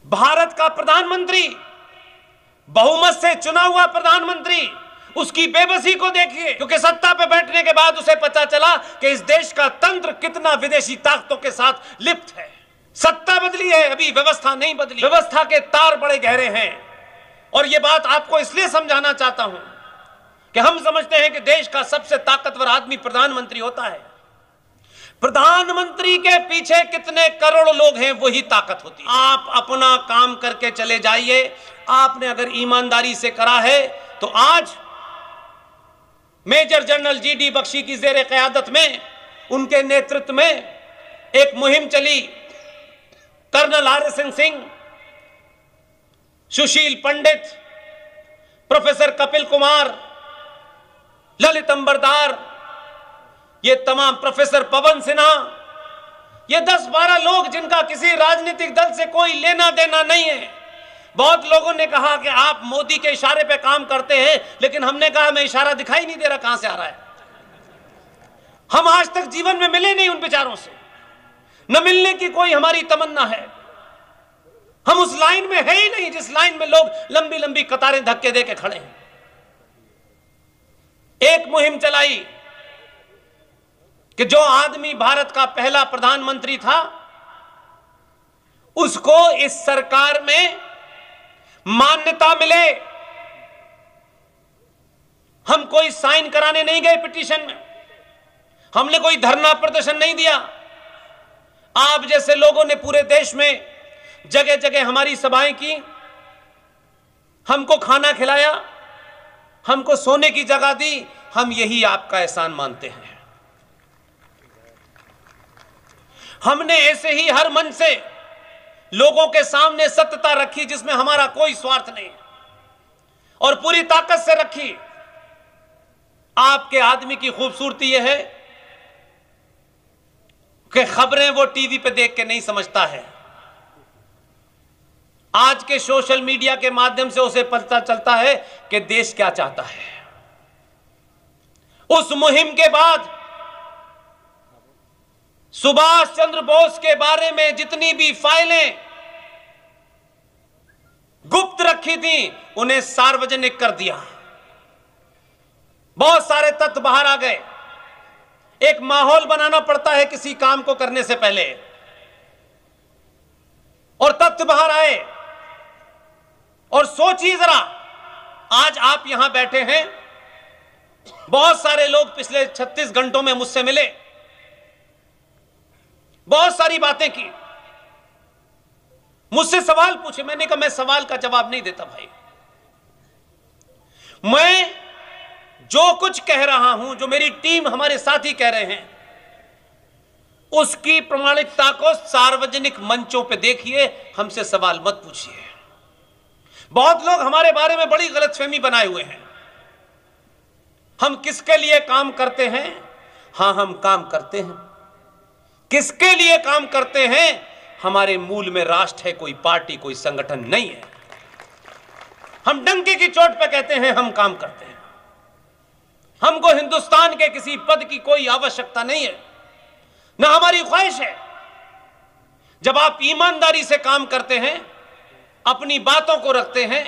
भारत का प्रधानमंत्री, बहुमत से चुना हुआ प्रधानमंत्री, उसकी बेबसी को देखिए, क्योंकि सत्ता पे बैठने के बाद उसे पता चला कि इस देश का तंत्र कितना विदेशी ताकतों के साथ लिप्त है। सत्ता बदली है, अभी व्यवस्था नहीं बदली। व्यवस्था के तार बड़े गहरे हैं। और यह बात आपको इसलिए समझाना चाहता हूं कि हम समझते हैं कि देश का सबसे ताकतवर आदमी प्रधानमंत्री होता है। प्रधानमंत्री के पीछे कितने करोड़ लोग हैं, वही ताकत होती है। आप अपना काम करके चले जाइए। आपने अगर ईमानदारी से करा है तो आज मेजर जनरल जी.डी. बख्शी की जेर क़यादत में, उनके नेतृत्व में एक मुहिम चली। कर्नल आर.एस.एन. सिंह, सुशील पंडित, प्रोफेसर कपिल कुमार, ललित अंबरदार, ये तमाम, प्रोफेसर पवन सिन्हा, ये 10-12 लोग जिनका किसी राजनीतिक दल से कोई लेना देना नहीं है। बहुत लोगों ने कहा कि आप मोदी के इशारे पे काम करते हैं, लेकिन हमने कहा हमें इशारा दिखाई नहीं दे रहा, कहां से आ रहा है। हम आज तक जीवन में मिले नहीं उन बेचारों से, न मिलने की कोई हमारी तमन्ना है। हम उस लाइन में है ही नहीं जिस लाइन में लोग लंबी लंबी कतारें धक्के दे के खड़े हैं। एक मुहिम चलाई कि जो आदमी भारत का पहला प्रधानमंत्री था, उसको इस सरकार में मान्यता मिले। हम कोई साइन कराने नहीं गए पिटीशन में, हमने कोई धरना प्रदर्शन नहीं दिया। आप जैसे लोगों ने पूरे देश में जगह जगह हमारी सभाएं की, हमको खाना खिलाया, हमको सोने की जगह दी। हम यही आपका एहसान मानते हैं। हमने ऐसे ही हर मन से लोगों के सामने सत्यता रखी जिसमें हमारा कोई स्वार्थ नहीं, और पूरी ताकत से रखी। आपके आदमी की खूबसूरती यह है कि खबरें वो टीवी पे देख के नहीं समझता है। आज के सोशल मीडिया के माध्यम से उसे पता चलता है कि देश क्या चाहता है। उस मुहिम के बाद सुभाष चंद्र बोस के बारे में जितनी भी फाइलें गुप्त रखी थी, उन्हें सार्वजनिक कर दिया। बहुत सारे तथ्य बाहर आ गए। एक माहौल बनाना पड़ता है किसी काम को करने से पहले, और तथ्य बाहर आए। और सोचिए जरा, आज आप यहां बैठे हैं, बहुत सारे लोग पिछले 36 घंटों में मुझसे मिले, बहुत सारी बातें की, मुझसे सवाल पूछे। मैंने कहा मैं सवाल का जवाब नहीं देता भाई। मैं जो कुछ कह रहा हूं, जो मेरी टीम, हमारे साथी कह रहे हैं, उसकी प्रामाणिकता को सार्वजनिक मंचों पे देखिए, हमसे सवाल मत पूछिए। बहुत लोग हमारे बारे में बड़ी गलतफहमी बनाए हुए हैं। हम किसके लिए काम करते हैं? हां, हम काम करते हैं। किसके लिए काम करते हैं? हमारे मूल में राष्ट्र है, कोई पार्टी, कोई संगठन नहीं है। हम डंके की चोट पे कहते हैं हम काम करते हैं। हमको हिंदुस्तान के किसी पद की कोई आवश्यकता नहीं है, ना हमारी ख्वाहिश है। जब आप ईमानदारी से काम करते हैं, अपनी बातों को रखते हैं,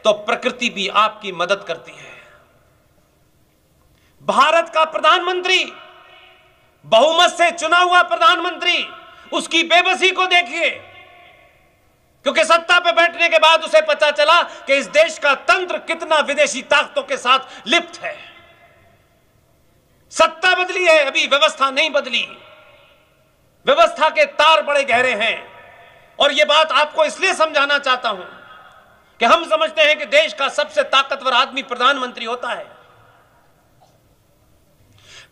तो प्रकृति भी आपकी मदद करती है। भारत का प्रधानमंत्री, बहुमत से चुना हुआ प्रधानमंत्री, उसकी बेबसी को देखिए, क्योंकि सत्ता पे बैठने के बाद उसे पता चला कि इस देश का तंत्र कितना विदेशी ताकतों के साथ लिप्त है। सत्ता बदली है, अभी व्यवस्था नहीं बदली। व्यवस्था के तार बड़े गहरे हैं। और यह बात आपको इसलिए समझाना चाहता हूं कि हम समझते हैं कि देश का सबसे ताकतवर आदमी प्रधानमंत्री होता है।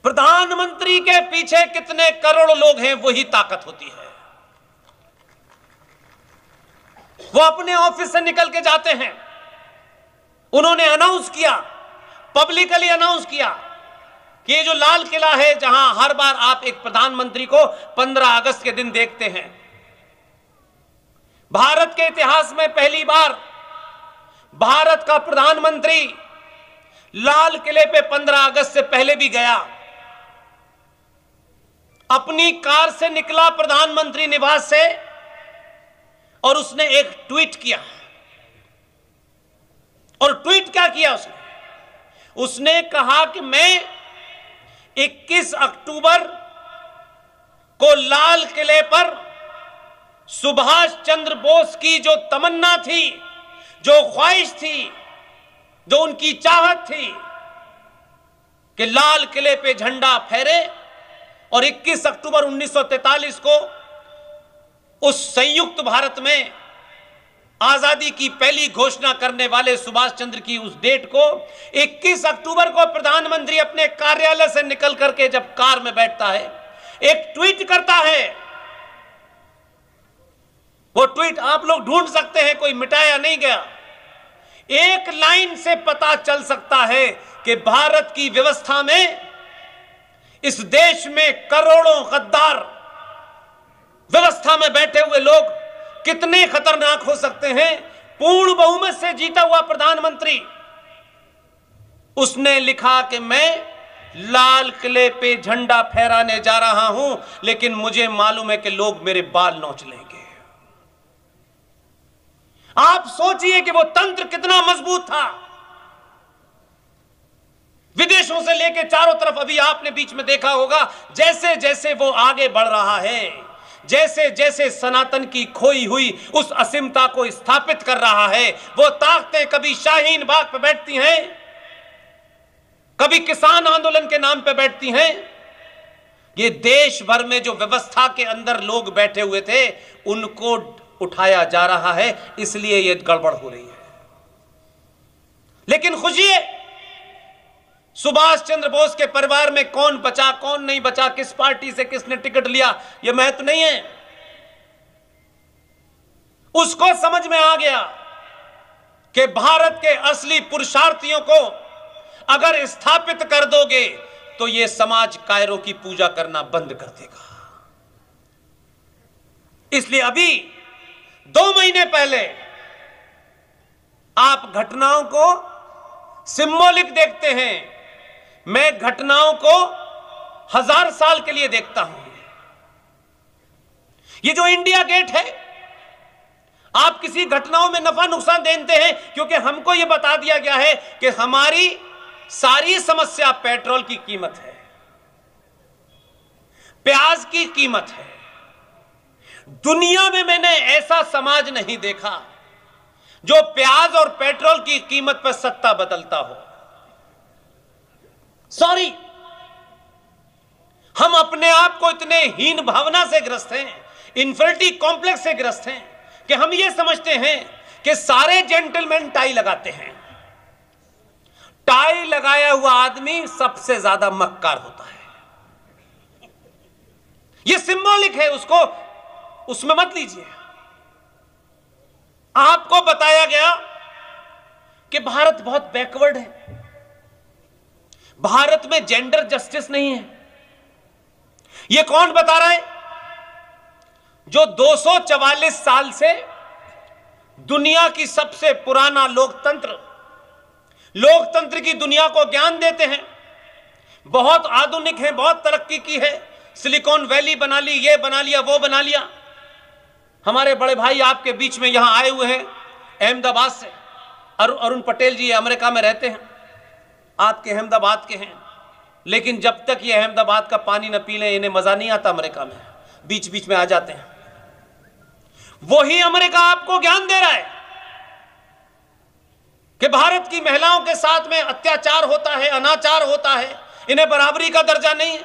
प्रधानमंत्री के पीछे कितने करोड़ लोग हैं, वही ताकत होती है। वो अपने ऑफिस से निकल के जाते हैं। उन्होंने अनाउंस किया, पब्लिकली अनाउंस किया कि ये जो लाल किला है, जहां हर बार आप एक प्रधानमंत्री को 15 अगस्त के दिन देखते हैं, भारत के इतिहास में पहली बार भारत का प्रधानमंत्री लाल किले पे 15 अगस्त से पहले भी गया। अपनी कार से निकला प्रधानमंत्री निवास से, और उसने एक ट्वीट किया। और ट्वीट क्या किया उसने कहा कि मैं 21 अक्टूबर को लाल किले पर सुभाष चंद्र बोस की जो तमन्ना थी, जो ख्वाहिश थी, जो उनकी चाहत थी कि लाल किले पे झंडा फहरे, और 21 अक्टूबर 1943 को उस संयुक्त भारत में आजादी की पहली घोषणा करने वाले सुभाष चंद्र की उस डेट को 21 अक्टूबर को प्रधानमंत्री अपने कार्यालय से निकल करके जब कार में बैठता है, एक ट्वीट करता है। वो ट्वीट आप लोग ढूंढ सकते हैं, कोई मिटाया नहीं गया। एक लाइन से पता चल सकता है कि भारत की व्यवस्था में, इस देश में करोड़ों गद्दार व्यवस्था में बैठे हुए लोग कितने खतरनाक हो सकते हैं। पूर्ण बहुमत से जीता हुआ प्रधानमंत्री, उसने लिखा कि मैं लाल किले पे झंडा फहराने जा रहा हूं, लेकिन मुझे मालूम है कि लोग मेरे बाल नोच लेंगे। आप सोचिए कि वो तंत्र कितना मजबूत था। विदेशों से लेके चारों तरफ, अभी आपने बीच में देखा होगा, जैसे जैसे वो आगे बढ़ रहा है, जैसे जैसे सनातन की खोई हुई उस असीमता को स्थापित कर रहा है, वो ताकतें कभी शाहीन बाग पे बैठती हैं, कभी किसान आंदोलन के नाम पे बैठती हैं। ये देश भर में जो व्यवस्था के अंदर लोग बैठे हुए थे, उनको उठाया जा रहा है, इसलिए ये गड़बड़ हो रही है। लेकिन खुशी है, सुभाष चंद्र बोस के परिवार में कौन बचा, कौन नहीं बचा, किस पार्टी से किसने टिकट लिया, यह महत्व नहीं है। उसको समझ में आ गया कि भारत के असली पुरुषार्थियों को अगर स्थापित कर दोगे तो यह समाज कायरों की पूजा करना बंद कर देगा। इसलिए अभी 2 महीने पहले आप घटनाओं को सिंबॉलिक देखते हैं, मैं घटनाओं को 1000 साल के लिए देखता हूं। ये जो इंडिया गेट है, आप किसी घटनाओं में नफा नुकसान देते हैं, क्योंकि हमको यह बता दिया गया है कि हमारी सारी समस्या पेट्रोल की कीमत है, प्याज की कीमत है। दुनिया में मैंने ऐसा समाज नहीं देखा जो प्याज और पेट्रोल की कीमत पर सत्ता बदलता हो। सॉरी, हम अपने आप को इतने हीन भावना से ग्रस्त हैं, इंफिनिटी कॉम्प्लेक्स से ग्रस्त हैं कि हम ये समझते हैं कि सारे जेंटलमैन टाई लगाते हैं। टाई लगाया हुआ आदमी सबसे ज्यादा मक्कार होता है। यह सिंबॉलिक है, उसको उसमें मत लीजिए। आपको बताया गया कि भारत बहुत बैकवर्ड है, भारत में जेंडर जस्टिस नहीं है। यह कौन बता रहा है? जो 244 साल से दुनिया की सबसे पुराना लोकतंत्र की दुनिया को ज्ञान देते हैं, बहुत आधुनिक है, बहुत तरक्की की है, सिलिकॉन वैली बना ली, ये बना लिया, वो बना लिया। हमारे बड़े भाई आपके बीच में यहां आए हुए हैं अहमदाबाद से, अरुण पटेल जी अमेरिका में रहते हैं, आपके अहमदाबाद के हैं, लेकिन जब तक ये अहमदाबाद का पानी न पी लें इन्हें मजा नहीं आता अमेरिका में, बीच बीच में आ जाते हैं। वही अमेरिका आपको ज्ञान दे रहा है कि भारत की महिलाओं के साथ में अत्याचार होता है, अनाचार होता है, इन्हें बराबरी का दर्जा नहीं है।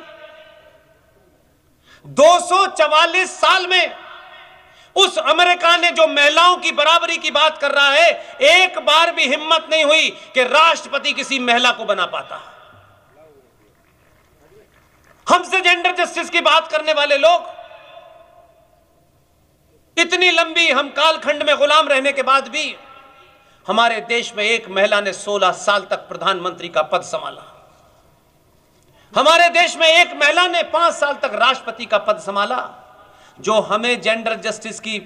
244 साल में उस अमेरिका ने जो महिलाओं की बराबरी की बात कर रहा है, एक बार भी हिम्मत नहीं हुई कि राष्ट्रपति किसी महिला को बना पाता। हमसे जेंडर जस्टिस की बात करने वाले लोग, इतनी लंबी हम कालखंड में गुलाम रहने के बाद भी हमारे देश में एक महिला ने 16 साल तक प्रधानमंत्री का पद संभाला। हमारे देश में एक महिला ने 5 साल तक राष्ट्रपति का पद संभाला। जो हमें जेंडर जस्टिस की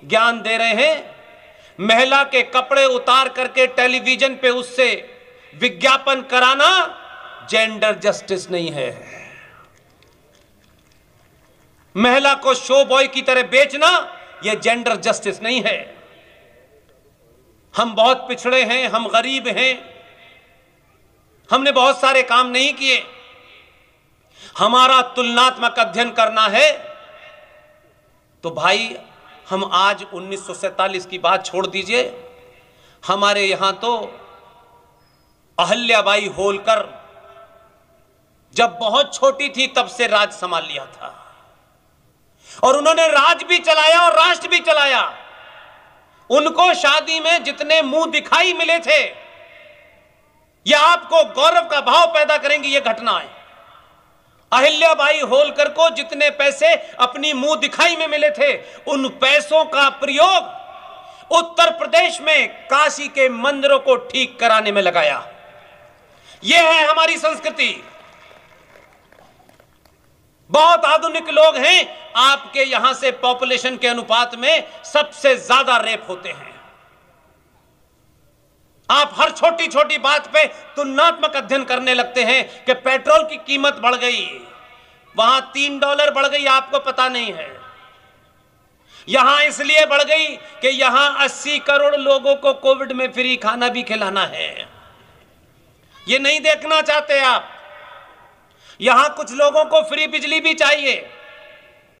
ज्ञान दे रहे हैं, महिला के कपड़े उतार करके टेलीविजन पे उससे विज्ञापन कराना जेंडर जस्टिस नहीं है। महिला को शो बॉय की तरह बेचना यह जेंडर जस्टिस नहीं है। हम बहुत पिछड़े हैं, हम गरीब हैं, हमने बहुत सारे काम नहीं किए। हमारा तुलनात्मक अध्ययन करना है तो भाई हम आज 1947 की बात छोड़ दीजिए, हमारे यहां तो अहल्याबाई होलकर जब बहुत छोटी थी तब से राज संभाल लिया था, और उन्होंने राज भी चलाया और राष्ट्र भी चलाया। उनको शादी में जितने मुंह दिखाई मिले थे, यह आपको गौरव का भाव पैदा करेंगी ये घटनाएं। अहिल्याबाई होलकर को जितने पैसे अपनी मुंह दिखाई में मिले थे, उन पैसों का प्रयोग उत्तर प्रदेश में काशी के मंदिरों को ठीक कराने में लगाया। यह है हमारी संस्कृति। बहुत आधुनिक लोग हैं, आपके यहां से पॉपुलेशन के अनुपात में सबसे ज्यादा रेप होते हैं। आप हर छोटी छोटी बात पे तुलनात्मक अध्ययन करने लगते हैं कि पेट्रोल की कीमत बढ़ गई, वहां $3 बढ़ गई, आपको पता नहीं है। यहां इसलिए बढ़ गई कि यहां 80 करोड़ लोगों को कोविड में फ्री खाना भी खिलाना है। ये नहीं देखना चाहते आप। यहां कुछ लोगों को फ्री बिजली भी चाहिए।